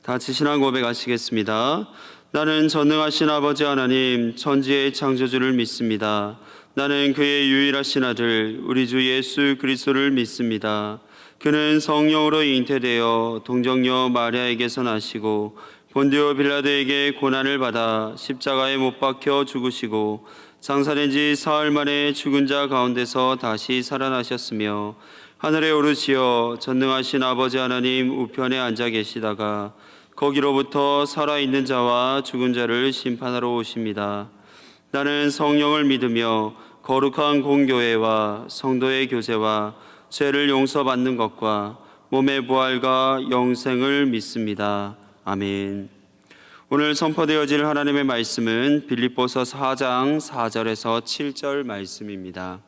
다 같이 신앙 고백하시겠습니다. 나는 전능하신 아버지 하나님 천지의 창조주를 믿습니다. 나는 그의 유일하신 아들 우리 주 예수 그리스도를 믿습니다. 그는 성령으로 잉태되어 동정녀 마리아에게서 나시고 본디오 빌라도에게 고난을 받아 십자가에 못 박혀 죽으시고 장사된 지 사흘 만에 죽은 자 가운데서 다시 살아나셨으며 하늘에 오르시어 전능하신 아버지 하나님 우편에 앉아 계시다가 거기로부터 살아있는 자와 죽은 자를 심판하러 오십니다. 나는 성령을 믿으며 거룩한 공교회와 성도의 교제와 죄를 용서받는 것과 몸의 부활과 영생을 믿습니다. 아멘. 오늘 선포되어질 하나님의 말씀은 빌립보서 4장 4절에서 7절 말씀입니다.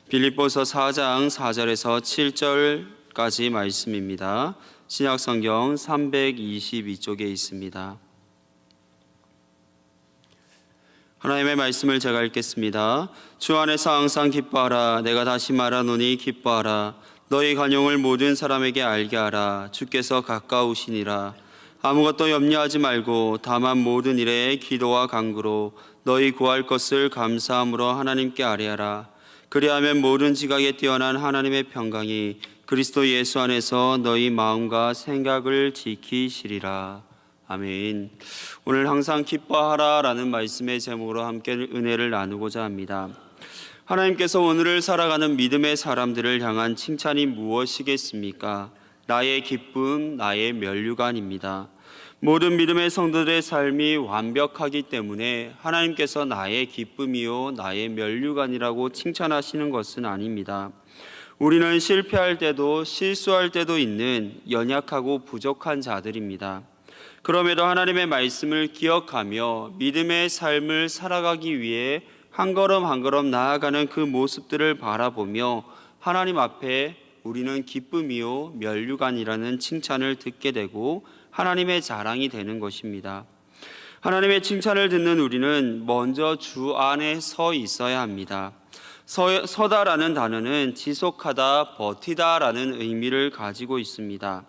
빌립보서 4장 4절에서 7절까지 말씀입니다. 신약성경 322쪽에 있습니다. 하나님의 말씀을 제가 읽겠습니다. 주 안에서 항상 기뻐하라. 내가 다시 말하노니 기뻐하라. 너희 간용을 모든 사람에게 알게 하라. 주께서 가까우시니라. 아무것도 염려하지 말고 다만 모든 일에 기도와 간구로 너희 구할 것을 감사함으로 하나님께 아뢰하라. 그리하면 모든 지각에 뛰어난 하나님의 평강이 그리스도 예수 안에서 너희 마음과 생각을 지키시리라. 아멘. 오늘 항상 기뻐하라 라는 말씀의 제목으로 함께 은혜를 나누고자 합니다. 하나님께서 오늘을 살아가는 믿음의 사람들을 향한 칭찬이 무엇이겠습니까? 나의 기쁨, 나의 면류관입니다. 모든 믿음의 성도들의 삶이 완벽하기 때문에 하나님께서 나의 기쁨이요 나의 면류관이라고 칭찬하시는 것은 아닙니다. 우리는 실패할 때도 실수할 때도 있는 연약하고 부족한 자들입니다. 그럼에도 하나님의 말씀을 기억하며 믿음의 삶을 살아가기 위해 한 걸음 한 걸음 나아가는 그 모습들을 바라보며 하나님 앞에 우리는 기쁨이요 면류관이라는 칭찬을 듣게 되고 하나님의 자랑이 되는 것입니다. 하나님의 칭찬을 듣는 우리는 먼저 주 안에 서 있어야 합니다. 서다라는 단어는 지속하다, 버티다라는 의미를 가지고 있습니다.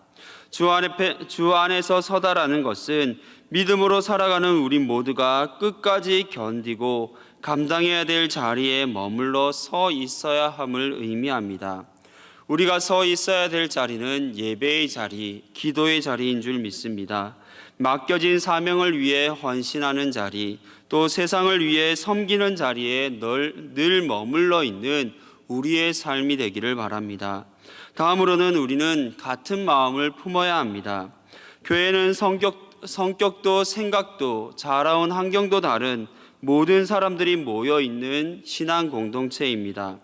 주 안에서 서다라는 것은 믿음으로 살아가는 우리 모두가 끝까지 견디고 감당해야 될 자리에 머물러 서 있어야 함을 의미합니다. 우리가 서 있어야 될 자리는 예배의 자리, 기도의 자리인 줄 믿습니다. 맡겨진 사명을 위해 헌신하는 자리, 또 세상을 위해 섬기는 자리에 늘 머물러 있는 우리의 삶이 되기를 바랍니다. 다음으로는 우리는 같은 마음을 품어야 합니다. 교회는 성격도 생각도 자라온 환경도 다른 모든 사람들이 모여 있는 신앙 공동체입니다.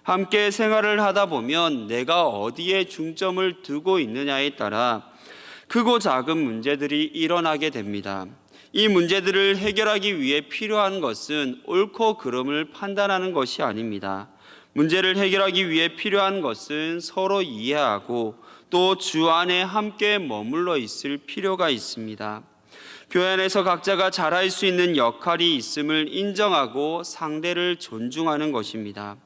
함께 생활을 하다 보면 내가 어디에 중점을 두고 있느냐에 따라 크고 작은 문제들이 일어나게 됩니다. 이 문제들을 해결하기 위해 필요한 것은 옳고 그름을 판단하는 것이 아닙니다. 문제를 해결하기 위해 필요한 것은 서로 이해하고 또 주 안에 함께 머물러 있을 필요가 있습니다. 교회 안에서 각자가 잘할 수 있는 역할이 있음을 인정하고 상대를 존중하는 것입니다.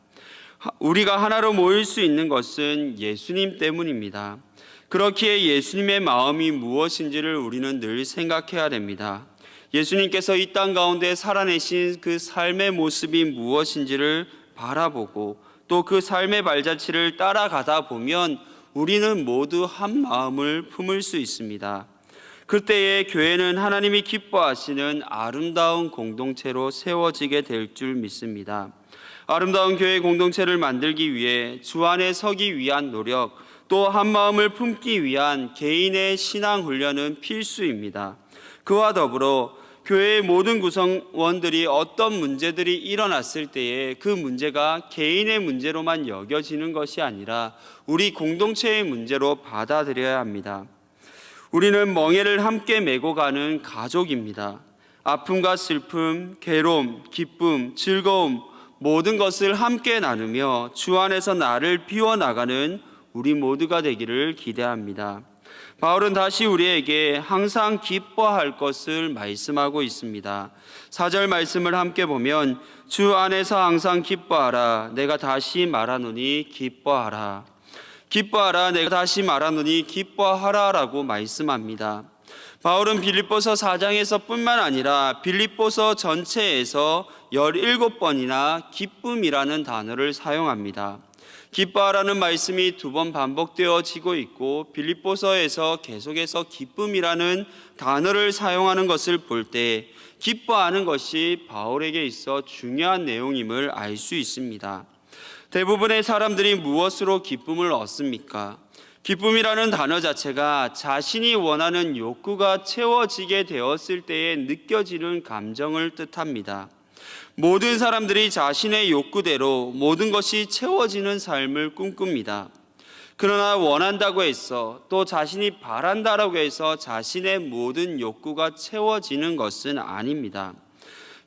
우리가 하나로 모일 수 있는 것은 예수님 때문입니다. 그렇기에 예수님의 마음이 무엇인지를 우리는 늘 생각해야 됩니다. 예수님께서 이 땅 가운데 살아내신 그 삶의 모습이 무엇인지를 바라보고 또 그 삶의 발자취를 따라가다 보면 우리는 모두 한 마음을 품을 수 있습니다. 그때에 교회는 하나님이 기뻐하시는 아름다운 공동체로 세워지게 될 줄 믿습니다. 아름다운 교회 공동체를 만들기 위해 주 안에 서기 위한 노력, 또 한 마음을 품기 위한 개인의 신앙 훈련은 필수입니다. 그와 더불어 교회의 모든 구성원들이 어떤 문제들이 일어났을 때에 그 문제가 개인의 문제로만 여겨지는 것이 아니라 우리 공동체의 문제로 받아들여야 합니다. 우리는 멍에를 함께 메고 가는 가족입니다. 아픔과 슬픔, 괴로움, 기쁨, 즐거움 모든 것을 함께 나누며 주 안에서 나를 비워나가는 우리 모두가 되기를 기대합니다. 바울은 다시 우리에게 항상 기뻐할 것을 말씀하고 있습니다. 4절 말씀을 함께 보면 주 안에서 항상 기뻐하라. 내가 다시 말하노니 기뻐하라. 기뻐하라 내가 다시 말하노니 기뻐하라라고 말씀합니다. 바울은 빌립보서 4장에서 뿐만 아니라 빌립보서 전체에서 17번이나 기쁨이라는 단어를 사용합니다. 기뻐하라는 말씀이 2번 반복되어지고 있고 빌립보서에서 계속해서 기쁨이라는 단어를 사용하는 것을 볼 때 기뻐하는 것이 바울에게 있어 중요한 내용임을 알 수 있습니다. 대부분의 사람들이 무엇으로 기쁨을 얻습니까? 기쁨이라는 단어 자체가 자신이 원하는 욕구가 채워지게 되었을 때에 느껴지는 감정을 뜻합니다. 모든 사람들이 자신의 욕구대로 모든 것이 채워지는 삶을 꿈꿉니다. 그러나 원한다고 해서 또 자신이 바란다라고 해서 자신의 모든 욕구가 채워지는 것은 아닙니다.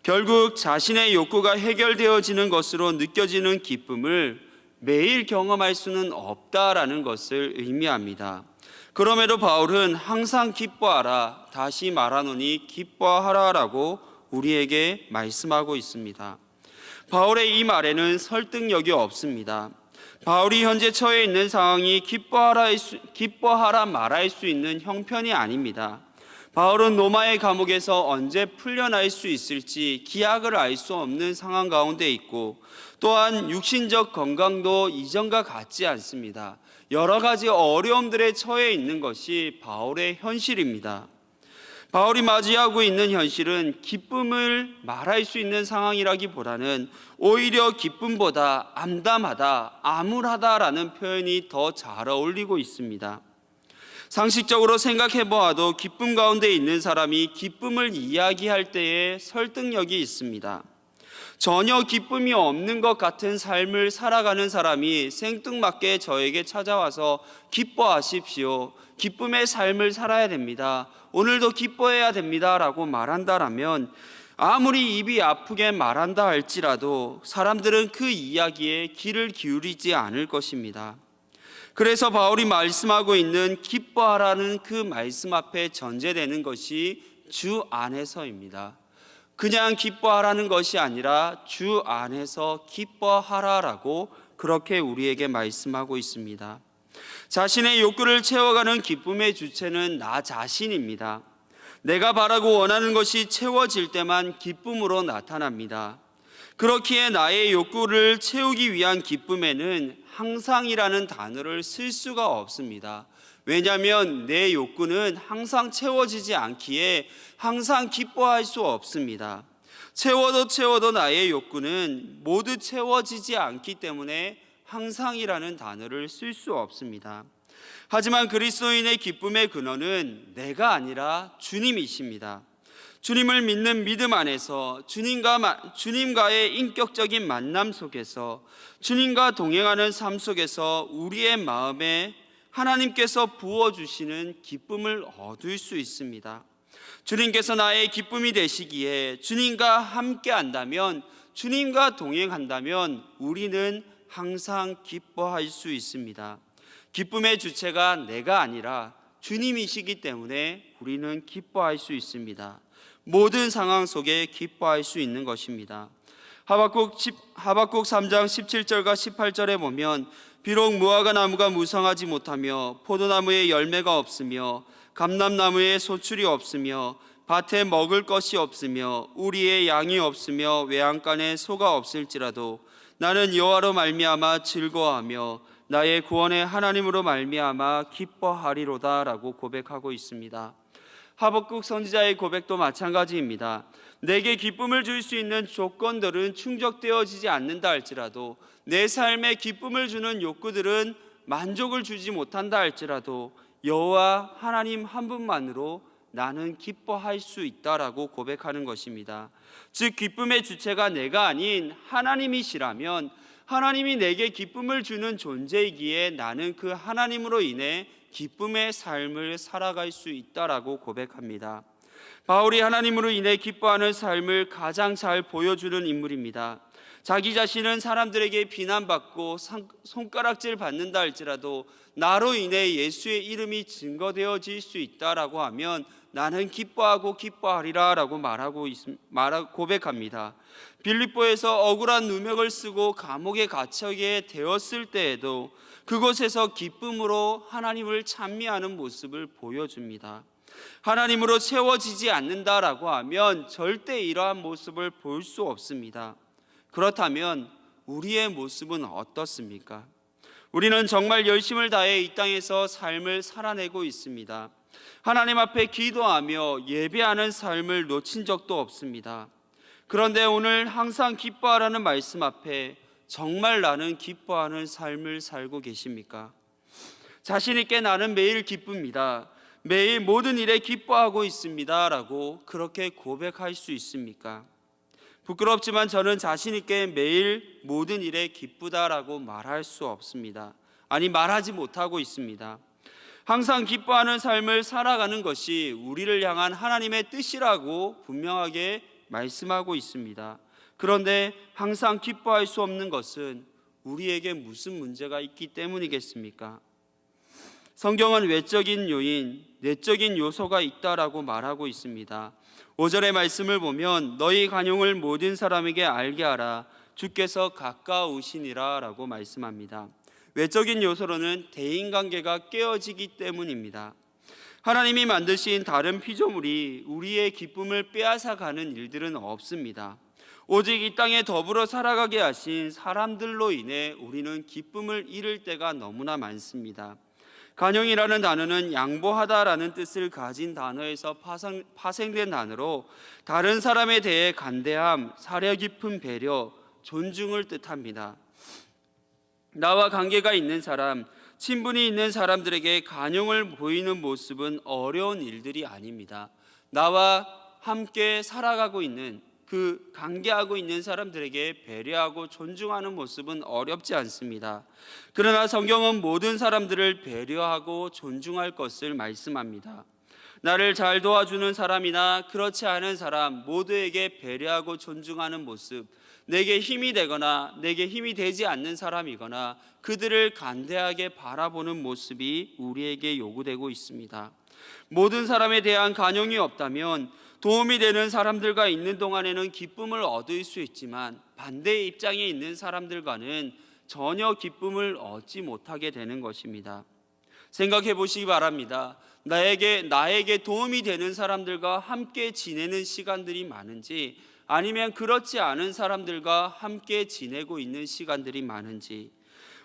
결국 자신의 욕구가 해결되어지는 것으로 느껴지는 기쁨을 매일 경험할 수는 없다라는 것을 의미합니다. 그럼에도 바울은 항상 기뻐하라, 다시 말하노니 기뻐하라라고 우리에게 말씀하고 있습니다. 바울의 이 말에는 설득력이 없습니다. 바울이 현재 처해 있는 상황이 기뻐하라 말할 수 있는 형편이 아닙니다. 바울은 로마의 감옥에서 언제 풀려날 수 있을지 기약을 알 수 없는 상황 가운데 있고 또한 육신적 건강도 이전과 같지 않습니다. 여러 가지 어려움들에 처해 있는 것이 바울의 현실입니다. 바울이 맞이하고 있는 현실은 기쁨을 말할 수 있는 상황이라기보다는 오히려 기쁨보다 암담하다, 암울하다라는 표현이 더 잘 어울리고 있습니다. 상식적으로 생각해 보아도 기쁨 가운데 있는 사람이 기쁨을 이야기할 때에 설득력이 있습니다. 전혀 기쁨이 없는 것 같은 삶을 살아가는 사람이 생뚱맞게 저에게 찾아와서 기뻐하십시오, 기쁨의 삶을 살아야 됩니다, 오늘도 기뻐해야 됩니다 라고 말한다라면 아무리 입이 아프게 말한다 할지라도 사람들은 그 이야기에 귀를 기울이지 않을 것입니다. 그래서 바울이 말씀하고 있는 기뻐하라는 그 말씀 앞에 전제되는 것이 주 안에서입니다. 그냥 기뻐하라는 것이 아니라 주 안에서 기뻐하라라고 그렇게 우리에게 말씀하고 있습니다. 자신의 욕구를 채워가는 기쁨의 주체는 나 자신입니다. 내가 바라고 원하는 것이 채워질 때만 기쁨으로 나타납니다. 그렇기에 나의 욕구를 채우기 위한 기쁨에는 항상이라는 단어를 쓸 수가 없습니다. 왜냐하면 내 욕구는 항상 채워지지 않기에 항상 기뻐할 수 없습니다. 채워도 나의 욕구는 모두 채워지지 않기 때문에 항상이라는 단어를 쓸 수 없습니다. 하지만 그리스도인의 기쁨의 근원은 내가 아니라 주님이십니다. 주님을 믿는 믿음 안에서 주님과의 인격적인 만남 속에서 주님과 동행하는 삶 속에서 우리의 마음에 하나님께서 부어주시는 기쁨을 얻을 수 있습니다. 주님께서 나의 기쁨이 되시기에 주님과 함께 한다면, 주님과 동행한다면 우리는 항상 기뻐할 수 있습니다. 기쁨의 주체가 내가 아니라 주님이시기 때문에 우리는 기뻐할 수 있습니다. 모든 상황 속에 기뻐할 수 있는 것입니다. 하박국 3장 17절과 18절에 보면 비록 무화과 나무가 무성하지 못하며 포도나무에 열매가 없으며 감람나무에 소출이 없으며 밭에 먹을 것이 없으며 우리의 양이 없으며 외양간에 소가 없을지라도 나는 여호와로 말미암아 즐거워하며 나의 구원의 하나님으로 말미암아 기뻐하리로다 라고 고백하고 있습니다. 하박국 선지자의 고백도 마찬가지입니다. 내게 기쁨을 줄 수 있는 조건들은 충족되어지지 않는다 할지라도, 내 삶에 기쁨을 주는 욕구들은 만족을 주지 못한다 할지라도 여호와 하나님 한 분만으로 나는 기뻐할 수 있다라고 고백하는 것입니다. 즉 기쁨의 주체가 내가 아닌 하나님이시라면 하나님이 내게 기쁨을 주는 존재이기에 나는 그 하나님으로 인해 기쁨의 삶을 살아갈 수 있다라고 고백합니다. 바울이 하나님으로 인해 기뻐하는 삶을 가장 잘 보여주는 인물입니다. 자기 자신은 사람들에게 비난받고 손가락질 받는다 할지라도 나로 인해 예수의 이름이 증거되어질 수 있다라고 하면 나는 기뻐하고 기뻐하리라 라고 고백합니다. 빌립보에서 억울한 누명을 쓰고 감옥에 갇히게 되었을 때에도 그곳에서 기쁨으로 하나님을 찬미하는 모습을 보여줍니다. 하나님으로 채워지지 않는다라고 하면 절대 이러한 모습을 볼 수 없습니다. 그렇다면 우리의 모습은 어떻습니까? 우리는 정말 열심을 다해 이 땅에서 삶을 살아내고 있습니다. 하나님 앞에 기도하며 예배하는 삶을 놓친 적도 없습니다. 그런데 오늘 항상 기뻐하라는 말씀 앞에 정말 나는 기뻐하는 삶을 살고 계십니까? 자신 있게 나는 매일 기쁩니다. 매일 모든 일에 기뻐하고 있습니다 라고 그렇게 고백할 수 있습니까? 부끄럽지만 저는 자신 있게 매일 모든 일에 기쁘다라고 말할 수 없습니다. 아니, 말하지 못하고 있습니다. 항상 기뻐하는 삶을 살아가는 것이 우리를 향한 하나님의 뜻이라고 분명하게 말씀하고 있습니다. 그런데 항상 기뻐할 수 없는 것은 우리에게 무슨 문제가 있기 때문이겠습니까? 성경은 외적인 요인, 내적인 요소가 있다라고 말하고 있습니다. 5절의 말씀을 보면 너희 간용을 모든 사람에게 알게 하라, 주께서 가까우시니라 라고 말씀합니다. 외적인 요소로는 대인관계가 깨어지기 때문입니다. 하나님이 만드신 다른 피조물이 우리의 기쁨을 빼앗아가는 일들은 없습니다. 오직 이 땅에 더불어 살아가게 하신 사람들로 인해 우리는 기쁨을 잃을 때가 너무나 많습니다. 간용이라는 단어는 양보하다라는 뜻을 가진 단어에서 파생된 단어로 다른 사람에 대해 간대함, 사려 깊은 배려, 존중을 뜻합니다. 나와 관계가 있는 사람, 친분이 있는 사람들에게 간용을 보이는 모습은 어려운 일들이 아닙니다. 나와 함께 살아가고 있는 관계하고 있는 사람들에게 배려하고 존중하는 모습은 어렵지 않습니다. 그러나 성경은 모든 사람들을 배려하고 존중할 것을 말씀합니다. 나를 잘 도와주는 사람이나 그렇지 않은 사람 모두에게 배려하고 존중하는 모습, 내게 힘이 되거나 내게 힘이 되지 않는 사람이거나 그들을 간대하게 바라보는 모습이 우리에게 요구되고 있습니다. 모든 사람에 대한 간용이 없다면 도움이 되는 사람들과 있는 동안에는 기쁨을 얻을 수 있지만 반대의 입장에 있는 사람들과는 전혀 기쁨을 얻지 못하게 되는 것입니다. 생각해 보시기 바랍니다. 나에게 도움이 되는 사람들과 함께 지내는 시간들이 많은지 아니면 그렇지 않은 사람들과 함께 지내고 있는 시간들이 많은지,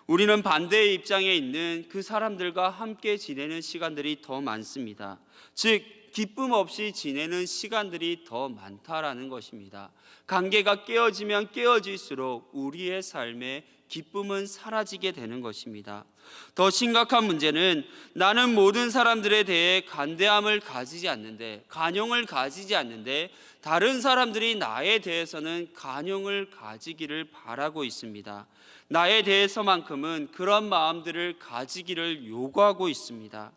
우리는 반대의 입장에 있는 그 사람들과 함께 지내는 시간들이 더 많습니다. 즉 기쁨 없이 지내는 시간들이 더 많다라는 것입니다. 관계가 깨어지면 깨어질수록 우리의 삶에 기쁨은 사라지게 되는 것입니다. 더 심각한 문제는 나는 모든 사람들에 대해 간대함을 가지지 않는데, 간용을 가지지 않는데 다른 사람들이 나에 대해서는 간용을 가지기를 바라고 있습니다. 나에 대해서만큼은 그런 마음들을 가지기를 요구하고 있습니다.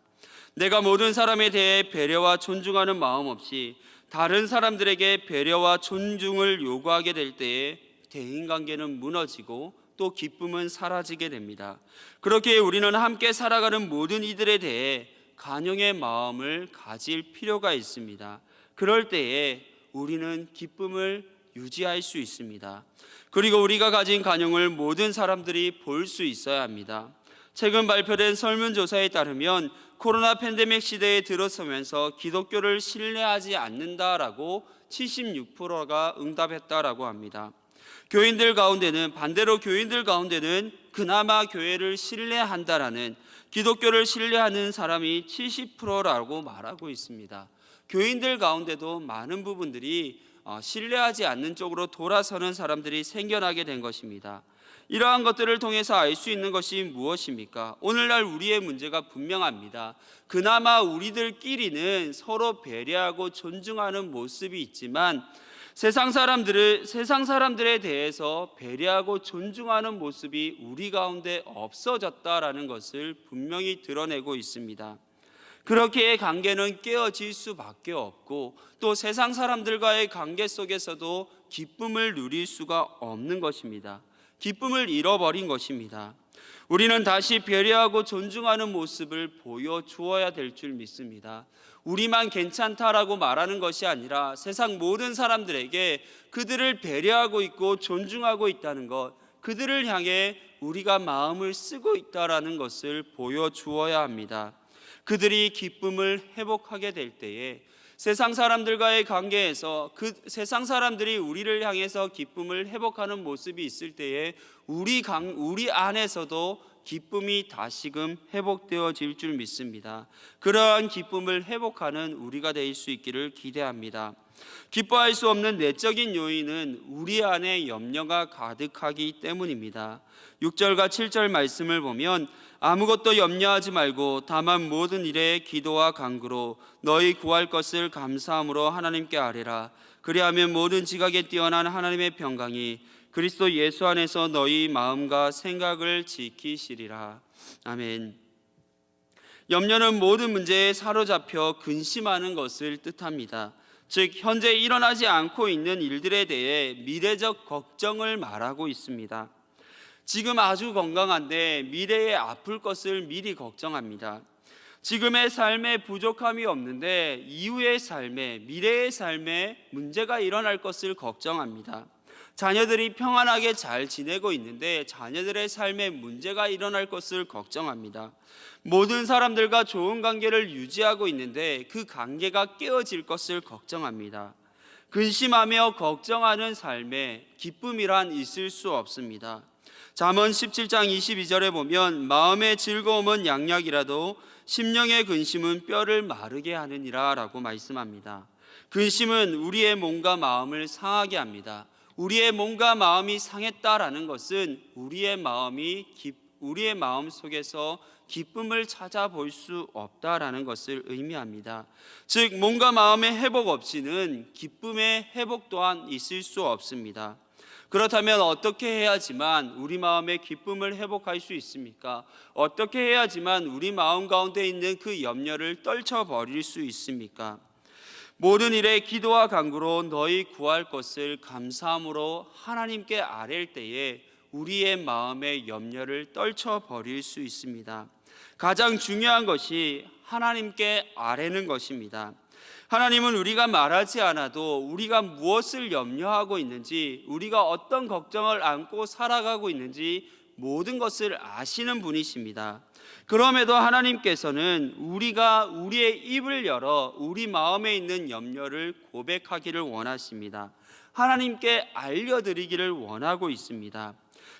내가 모든 사람에 대해 배려와 존중하는 마음 없이 다른 사람들에게 배려와 존중을 요구하게 될 때에 대인관계는 무너지고 또 기쁨은 사라지게 됩니다. 그렇게 우리는 함께 살아가는 모든 이들에 대해 간용의 마음을 가질 필요가 있습니다. 그럴 때에 우리는 기쁨을 유지할 수 있습니다. 그리고 우리가 가진 간용을 모든 사람들이 볼 수 있어야 합니다. 최근 발표된 설문조사에 따르면 코로나 팬데믹 시대에 들어서면서 기독교를 신뢰하지 않는다라고 76%가 응답했다라고 합니다. 반대로 교인들 가운데는 그나마 교회를 신뢰한다라는, 기독교를 신뢰하는 사람이 70%라고 말하고 있습니다. 교인들 가운데도 많은 부분들이 신뢰하지 않는 쪽으로 돌아서는 사람들이 생겨나게 된 것입니다. 이러한 것들을 통해서 알 수 있는 것이 무엇입니까? 오늘날 우리의 문제가 분명합니다. 그나마 우리들끼리는 서로 배려하고 존중하는 모습이 있지만 세상 사람들에 대해서 배려하고 존중하는 모습이 우리 가운데 없어졌다라는 것을 분명히 드러내고 있습니다. 그렇게 관계는 깨어질 수밖에 없고 또 세상 사람들과의 관계 속에서도 기쁨을 누릴 수가 없는 것입니다. 기쁨을 잃어버린 것입니다. 우리는 다시 배려하고 존중하는 모습을 보여주어야 될 줄 믿습니다. 우리만 괜찮다라고 말하는 것이 아니라 세상 모든 사람들에게 그들을 배려하고 있고 존중하고 있다는 것, 그들을 향해 우리가 마음을 쓰고 있다라는 것을 보여주어야 합니다. 그들이 기쁨을 회복하게 될 때에 세상 사람들과의 관계에서 그 세상 사람들이 우리를 향해서 기쁨을 회복하는 모습이 있을 때에 우리 안에서도 기쁨이 다시금 회복되어질 줄 믿습니다. 그러한 기쁨을 회복하는 우리가 될 수 있기를 기대합니다. 기뻐할 수 없는 내적인 요인은 우리 안에 염려가 가득하기 때문입니다. 6절과 7절 말씀을 보면 아무것도 염려하지 말고 다만 모든 일에 기도와 간구로 너희 구할 것을 감사함으로 하나님께 아뢰라. 그리하면 모든 지각에 뛰어난 하나님의 평강이 그리스도 예수 안에서 너희 마음과 생각을 지키시리라. 아멘. 염려는 모든 문제에 사로잡혀 근심하는 것을 뜻합니다. 즉 현재 일어나지 않고 있는 일들에 대해 미래적 걱정을 말하고 있습니다. 지금 아주 건강한데 미래에 아플 것을 미리 걱정합니다. 지금의 삶에 부족함이 없는데 이후의 삶에, 미래의 삶에 문제가 일어날 것을 걱정합니다. 자녀들이 평안하게 잘 지내고 있는데 자녀들의 삶에 문제가 일어날 것을 걱정합니다. 모든 사람들과 좋은 관계를 유지하고 있는데 그 관계가 깨어질 것을 걱정합니다. 근심하며 걱정하는 삶에 기쁨이란 있을 수 없습니다. 잠언 17장 22절에 보면 마음의 즐거움은 양약이라도 심령의 근심은 뼈를 마르게 하느니라 라고 말씀합니다. 근심은 우리의 몸과 마음을 상하게 합니다. 우리의 몸과 마음이 상했다라는 것은 우리의 마음 속에서 기쁨을 찾아볼 수 없다라는 것을 의미합니다. 즉 몸과 마음의 회복 없이는 기쁨의 회복 또한 있을 수 없습니다. 그렇다면 어떻게 해야지만 우리 마음의 기쁨을 회복할 수 있습니까? 어떻게 해야지만 우리 마음 가운데 있는 그 염려를 떨쳐버릴 수 있습니까? 모든 일에 기도와 간구로 너희 구할 것을 감사함으로 하나님께 아뢰일 때에 우리의 마음의 염려를 떨쳐버릴 수 있습니다. 가장 중요한 것이 하나님께 아뢰는 것입니다. 하나님은 우리가 말하지 않아도 우리가 무엇을 염려하고 있는지, 우리가 어떤 걱정을 안고 살아가고 있는지 모든 것을 아시는 분이십니다. 그럼에도 하나님께서는 우리가 우리의 입을 열어 우리 마음에 있는 염려를 고백하기를 원하십니다. 하나님께 알려드리기를 원하고 있습니다.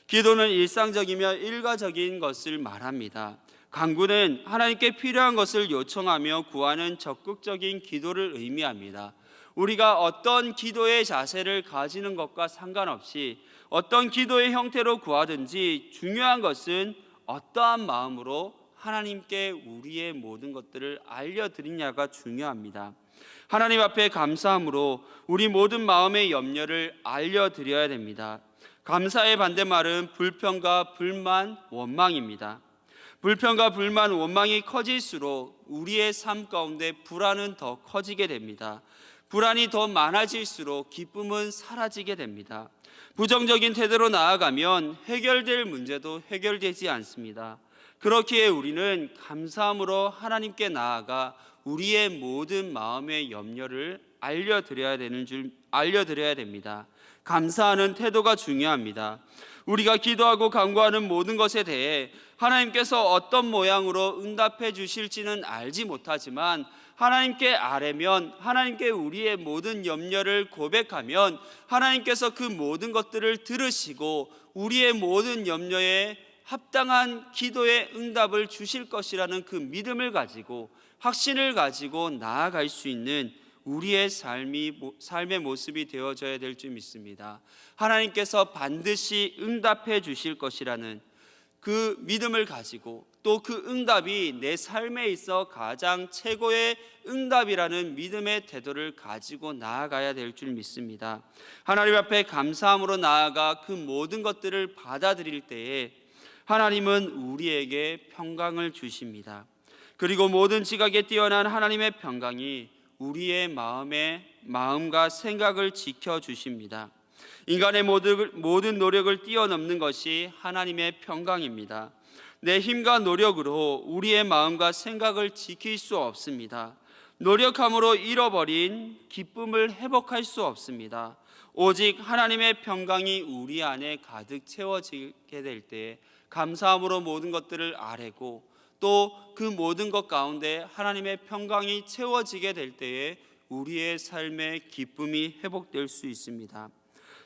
기도는 일상적이며 일가적인 것을 말합니다. 간구는 하나님께 필요한 것을 요청하며 구하는 적극적인 기도를 의미합니다. 우리가 어떤 기도의 자세를 가지는 것과 상관없이 어떤 기도의 형태로 구하든지 중요한 것은 어떠한 마음으로 하나님께 우리의 모든 것들을 알려드리냐가 중요합니다. 하나님 앞에 감사함으로 우리 모든 마음의 염려를 알려드려야 됩니다. 감사의 반대말은 불평과 불만, 원망입니다. 불평과 불만, 원망이 커질수록 우리의 삶 가운데 불안은 더 커지게 됩니다. 불안이 더 많아질수록 기쁨은 사라지게 됩니다. 부정적인 태도로 나아가면 해결될 문제도 해결되지 않습니다. 그렇기에 우리는 감사함으로 하나님께 나아가 우리의 모든 마음의 염려를 알려드려야 됩니다. 감사하는 태도가 중요합니다. 우리가 기도하고 간구하는 모든 것에 대해 하나님께서 어떤 모양으로 응답해 주실지는 알지 못하지만 하나님께 아뢰면, 하나님께 우리의 모든 염려를 고백하면 하나님께서 그 모든 것들을 들으시고 우리의 모든 염려에 합당한 기도의 응답을 주실 것이라는 그 믿음을 가지고, 확신을 가지고 나아갈 수 있는 우리의 삶의 모습이 되어져야 될 줄 믿습니다. 하나님께서 반드시 응답해 주실 것이라는 그 믿음을 가지고, 또 그 응답이 내 삶에 있어 가장 최고의 응답이라는 믿음의 태도를 가지고 나아가야 될 줄 믿습니다. 하나님 앞에 감사함으로 나아가 그 모든 것들을 받아들일 때에 하나님은 우리에게 평강을 주십니다. 그리고 모든 지각에 뛰어난 하나님의 평강이 우리의 마음과 생각을 지켜주십니다. 인간의 모든 노력을 뛰어넘는 것이 하나님의 평강입니다. 내 힘과 노력으로 우리의 마음과 생각을 지킬 수 없습니다. 노력함으로 잃어버린 기쁨을 회복할 수 없습니다. 오직 하나님의 평강이 우리 안에 가득 채워지게 될 때 감사함으로 모든 것들을 아뢰고 또 그 모든 것 가운데 하나님의 평강이 채워지게 될 때에 우리의 삶의 기쁨이 회복될 수 있습니다.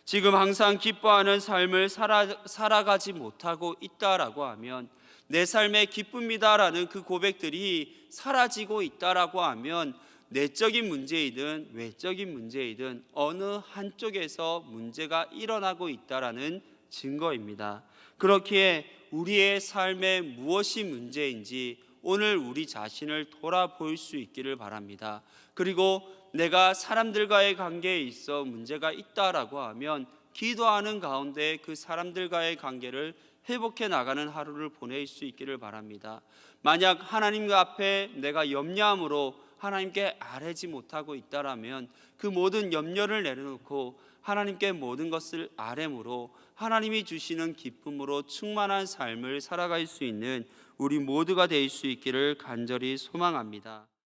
지금 항상 기뻐하는 삶을 살아가지 못하고 있다라고 하면, 내 삶의 기쁨이다라는 그 고백들이 사라지고 있다라고 하면 내적인 문제이든 외적인 문제이든 어느 한쪽에서 문제가 일어나고 있다라는 증거입니다. 그렇기에 우리의 삶에 무엇이 문제인지 오늘 우리 자신을 돌아볼 수 있기를 바랍니다. 그리고 내가 사람들과의 관계에 있어 문제가 있다라고 하면 기도하는 가운데 그 사람들과의 관계를 회복해 나가는 하루를 보낼 수 있기를 바랍니다. 만약 하나님 앞에 내가 염려함으로 하나님께 아뢰지 못하고 있다라면 그 모든 염려를 내려놓고 하나님께 모든 것을 아뢰므로 하나님이 주시는 기쁨으로 충만한 삶을 살아갈 수 있는 우리 모두가 될 수 있기를 간절히 소망합니다.